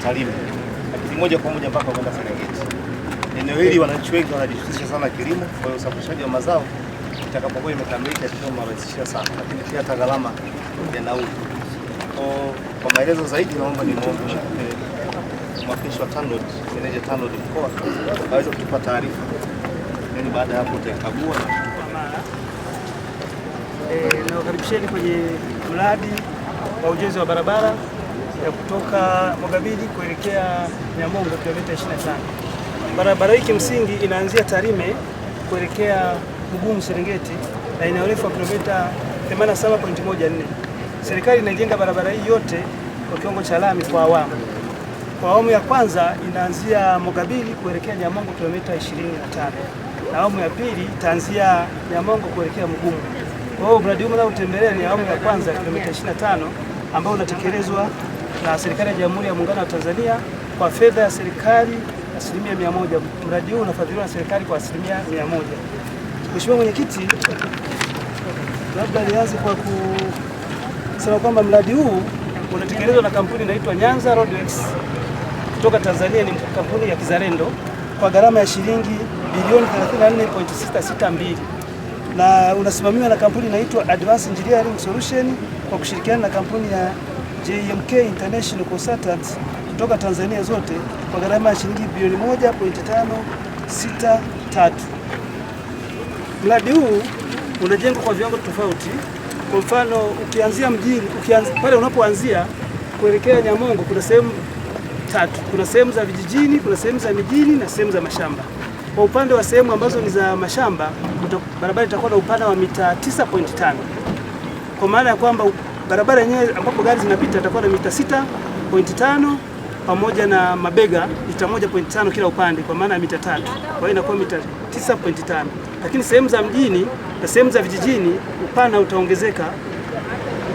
Tarime, lakini moja kwa moja mpaka kwenda Serengeti. Eneo hili wananchi wengi wanajihusisha sana kilimo, kwa hiyo usafirishaji wa mazao itakapokuwa imekamilika itawarahisishia sana, lakini pia hata gharama ya nauli. Kwa maelezo zaidi naomba nimwombe mwakilishi wa TANROADS, meneja TANROADS mkoa aweze kutupa taarifa. Yaani baada ya hapo tutakagua na nakaribisheni kwenye mradi wa ujenzi wa barabara ya kutoka Mogabili kuelekea Nyamongo kilomita 25. Barabara hii kimsingi inaanzia Tarime kuelekea Mugumu Serengeti na ina urefu wa kilomita 87.14. Serikali inajenga barabara hii yote kwa kiwango cha lami kwa awamu. Kwa awamu ya kwanza inaanzia Mogabili kuelekea Nyamongo kilomita 25. Na awamu ya pili itaanzia Nyamongo kuelekea Mugumu. Kwa hiyo mradi huu unaotembelea ni awamu ya kwanza kilomita 25 ambao unatekelezwa na serikali ya Jamhuri ya Muungano wa Tanzania kwa fedha ya serikali 100%. Mradi huu unafadhiliwa na serikali kwa 100%. Mheshimiwa Mwenyekiti, labda nianze kwa kusema kwamba mradi huu unatekelezwa na kampuni inaitwa Nyanza Roadworks kutoka Tanzania, ni kampuni ya kizalendo kwa gharama ya shilingi bilioni 34.662 na unasimamiwa na kampuni inaitwa Advanced Engineering Solution kwa kushirikiana na kampuni ya JMK International Consultants kutoka Tanzania zote kwa gharama ya shilingi bilioni 1.563. Mradi huu unajengwa kwa viwango tofauti. Kwa mfano, ukianzia mjini, pale unapoanzia kuelekea Nyamongo kuna sehemu tatu. Kuna sehemu za vijijini, kuna sehemu za mijini na sehemu za mashamba. Kwa upande wa sehemu ambazo ni za mashamba, barabara itakuwa na upana wa mita 9.5. Kwa maana ya kwamba barabara yenyewe ambapo gari zinapita itakuwa na mita 6.5 pamoja na mabega mita 1.5 kila upande, kwa maana ya mita 3. Kwa hiyo inakuwa mita 9.5. Lakini sehemu za mjini na sehemu za vijijini upana utaongezeka.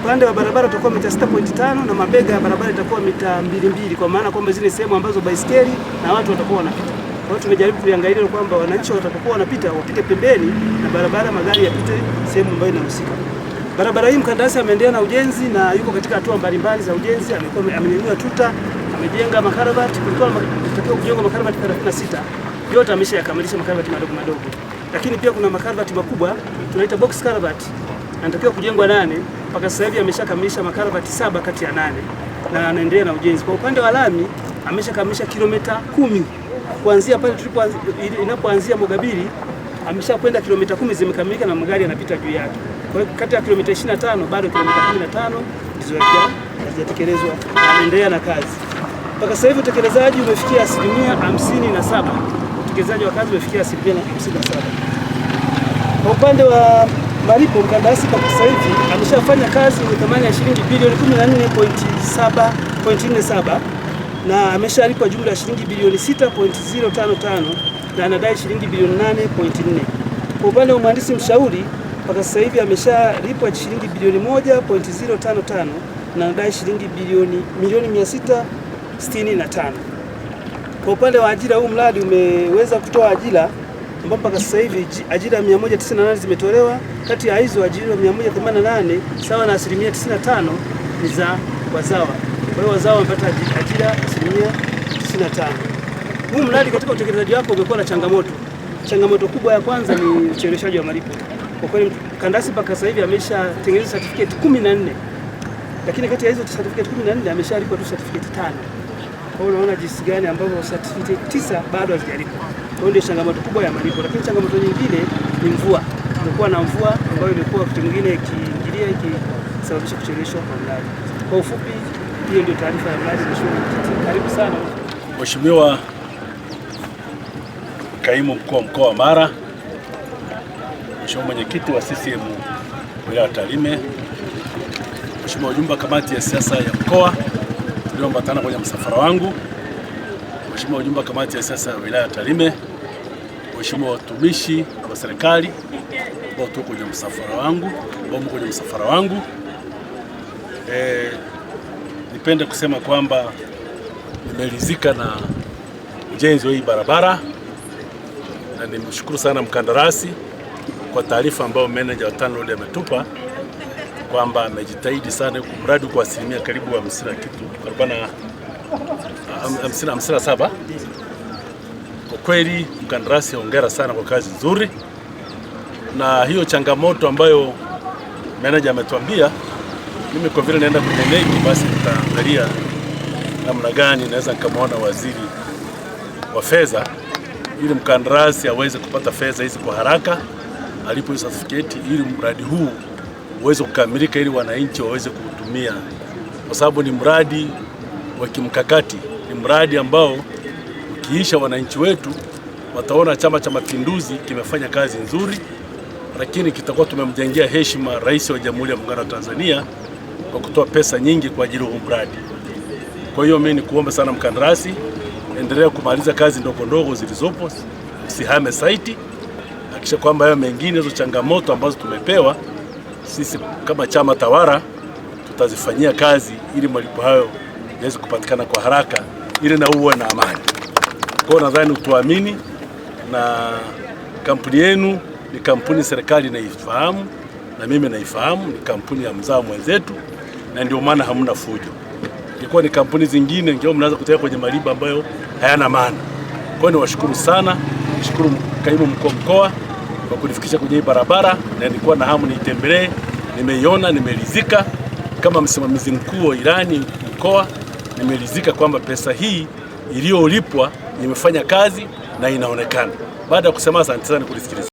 Upande wa barabara utakuwa mita 6.5 na mabega ya barabara itakuwa mita 2.2, kwa maana kwamba zile sehemu ambazo baisikeli na watu watakuwa wanapita. Kwa hiyo tumejaribu kuangalia kwamba wananchi watakapokuwa wanapita wapite pembeni na barabara, magari yapite sehemu ambayo inahusika. Barabara hii mkandarasi ameendelea na ujenzi na yuko katika hatua mbalimbali za ujenzi. Amenunua tuta, amejenga makarabati. Kulikuwa kunatakiwa kujengwa makarabati 36. Yote ameshayakamilisha makarabati madogo madogo. Lakini pia kuna makarabati makubwa tunaita box karabati. Anatakiwa kujengwa 8. Mpaka sasa hivi ameshakamilisha makarabati 7 kati ya 8 na anaendelea na ujenzi. Kwa upande wa lami ameshakamilisha kilomita 10. Kuanzia pale inapoanzia Mogabili ameshakwenda kilomita 10 zimekamilika na magari yanapita juu yake. Kwa hiyo kati ya kilomita 25 bado kilomita 15 ndizo hazijatekelezwa na anaendelea na kazi. Mpaka sasa hivi utekelezaji umefikia 57%. Utekelezaji wa kazi umefikia 57%. Kwa upande wa malipo, mkandarasi kwa sasa hivi ameshafanya kazi yenye thamani ya shilingi bilioni 14.47 na ameshalipwa jumla ya shilingi bilioni 6.055 na anadai shilingi bilioni 8.4. Kwa upande wa mhandisi mshauri mpaka sasa hivi ameshalipwa shilingi bilioni 1.055 na anadai shilingi milioni 665. Kwa upande wa ajira, huu mradi umeweza kutoa ajira ambapo mpaka sasa hivi ajira 198 zimetolewa. Kati ya hizo ajira 188 sawa na 95% ni za wazawa. Kwa hiyo wazawa wamepata ajira 95%. Huu mradi katika utekelezaji wake umekuwa na changamoto. Changamoto kubwa ya kwanza ni ucheleweshaji wa malipo. Kwa kweli mkandarasi mpaka sasa hivi ameshatengeneza certificate 14. Lakini kati ya hizo certificate 14 ameshalipwa tu certificate 5. Kwa hiyo unaona jinsi gani ambavyo certificate 9 bado hazijalipwa. Kwa hiyo ndio changamoto kubwa ya malipo. Lakini changamoto nyingine ni mvua. Kulikuwa na mvua ambayo ilikuwa wakati mwingine ikiingilia ikisababisha kucheleweshwa kwa mradi. Kwa ufupi, hiyo ndio taarifa ya mradi. Karibu sana Mheshimiwa Kaimu Mkuu wa Mkoa wa Mara, Mheshimiwa Mwenyekiti wa CCM wilaya Tarime, Mheshimiwa wajumbe wa kamati ya siasa ya mkoa tulioambatana kwenye msafara wangu, Mheshimiwa wajumbe wa kamati ya siasa ya wilaya Tarime, Mheshimiwa watumishi wa serikali ambao tuko kwenye msafara wangu, nipende kusema kwamba nimeridhika na ujenzi wa hii barabara na nimshukuru sana mkandarasi kwa taarifa ambayo meneja wa TANROADS ametupa kwamba amejitahidi sana mradi kwa asilimia karibu 50 na kitu 57. Kwa kweli mkandarasi, hongera sana kwa kazi nzuri, na hiyo changamoto ambayo meneja ametuambia, mimi kwa vile naenda kwenye NEC, basi nitaangalia namna gani naweza nikamwona waziri wa fedha ili mkandarasi aweze kupata fedha hizi kwa haraka, alipo certificate, ili mradi huu uweze kukamilika, ili wananchi waweze kuutumia, kwa sababu ni mradi wa kimkakati, ni mradi ambao ukiisha wananchi wetu wataona Chama cha Mapinduzi kimefanya kazi nzuri, lakini kitakuwa tumemjengea heshima Rais wa Jamhuri ya Muungano wa Tanzania kwa kutoa pesa nyingi kwa ajili ya huu mradi. Kwa hiyo mimi nikuombe sana mkandarasi, endelea kumaliza kazi ndogo ndogo zilizopo, usihame site, hakikisha kwamba hayo mengine, hizo changamoto ambazo tumepewa sisi kama chama tawala tutazifanyia kazi, ili malipo hayo yaweze kupatikana kwa haraka, ili na uwe na amani. Kwa nadhani utuamini, na kampuni yenu ni kampuni serikali inaifahamu na mimi naifahamu, ni kampuni ya mzao mwenzetu, na ndio maana hamna fujo. Ingekuwa ni kampuni zingine ingeo mnaanza kutia kwenye maliba ambayo hayana maana. Kwa hiyo niwashukuru sana, nishukuru kaimu mkuu wa mkoa kwa kunifikisha kwenye hii barabara, na nilikuwa na hamu nitembelee, nimeiona, nimeridhika. Kama msimamizi mkuu wa ilani mkoa, nimeridhika kwamba pesa hii iliyolipwa imefanya kazi na inaonekana. Baada ya kusema asante sana kunisikiliza.